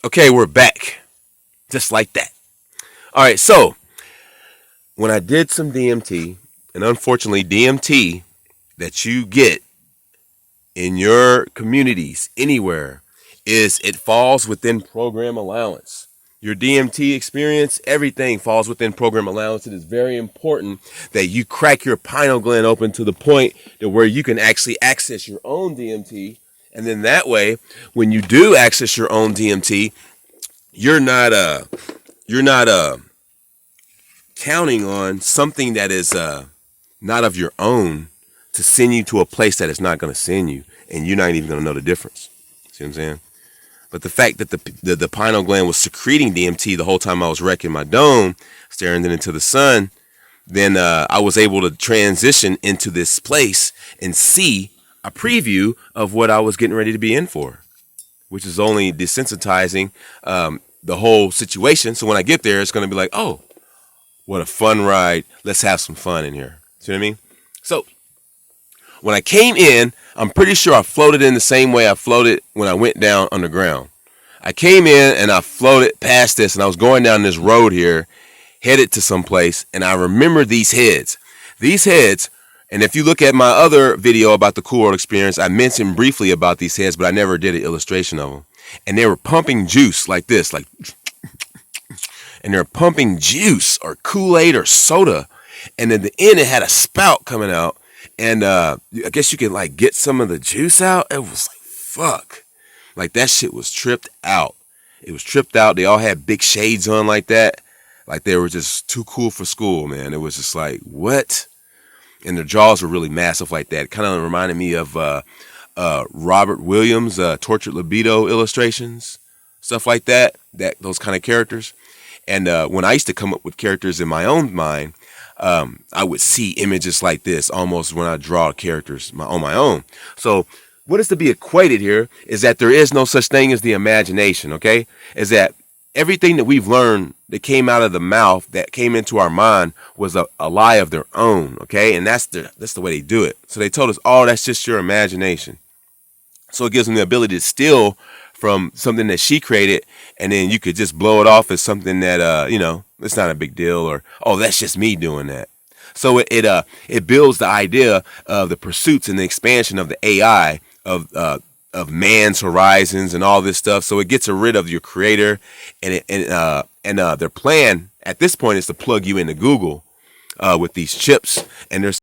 Okay, we're back. Just like that. All right, so when I did some DMT, and unfortunately, DMT that you get in your communities anywhere is it falls within program allowance. Your DMT experience, everything falls within program allowance. It is very important that you crack your pineal gland open to the point to where you can actually access your own DMT. And then that way, when you do access your own DMT, you're not counting on something that is not of your own to send you to a place that it's not going to send you, and you're not even going to know the difference. See what I'm saying? But the fact that the pineal gland was secreting DMT the whole time I was wrecking my dome, staring it into the sun, then I was able to transition into this place and see a preview of what I was getting ready to be in for, which is only desensitizing the whole situation. So when I get there, it's going to be like, oh, what a fun ride. Let's have some fun in here. See what I mean? So when I came in, I'm pretty sure I floated in the same way I floated when I went down underground. I came in and I floated past this, and I was going down this road here, headed to some place, and I remember these heads. These heads, and if you look at my other video about the Cool World Experience, I mentioned briefly about these heads, but I never did an illustration of them. And they were pumping juice like this, like, and they're pumping juice or Kool-Aid or soda. And at the end, it had a spout coming out. And I guess you can like get some of the juice out. It was like, fuck. Like that shit was tripped out. It was tripped out. They all had big shades on like that. Like they were just too cool for school, man. It was just like, what? And their jaws were really massive like that. Kind of reminded me of Robert Williams' Tortured Libido illustrations. Stuff like that. Those kind of characters. And when I used to come up with characters in my own mind, I would see images like this almost when I draw characters on my own. So what is to be equated here is that there is no such thing as the imagination, okay? Is that everything that we've learned that came out of the mouth, that came into our mind, was a lie of their own, okay? And that's the way they do it. So they told us, oh, that's just your imagination. So it gives them the ability to steal from something that she created, and then you could just blow it off as something that it's not a big deal, or oh, that's just me doing that. So it builds the idea of the pursuits and the expansion of the AI of man's horizons and all this stuff. So it gets rid of your creator, and their plan at this point is to plug you into Google with these chips, and there's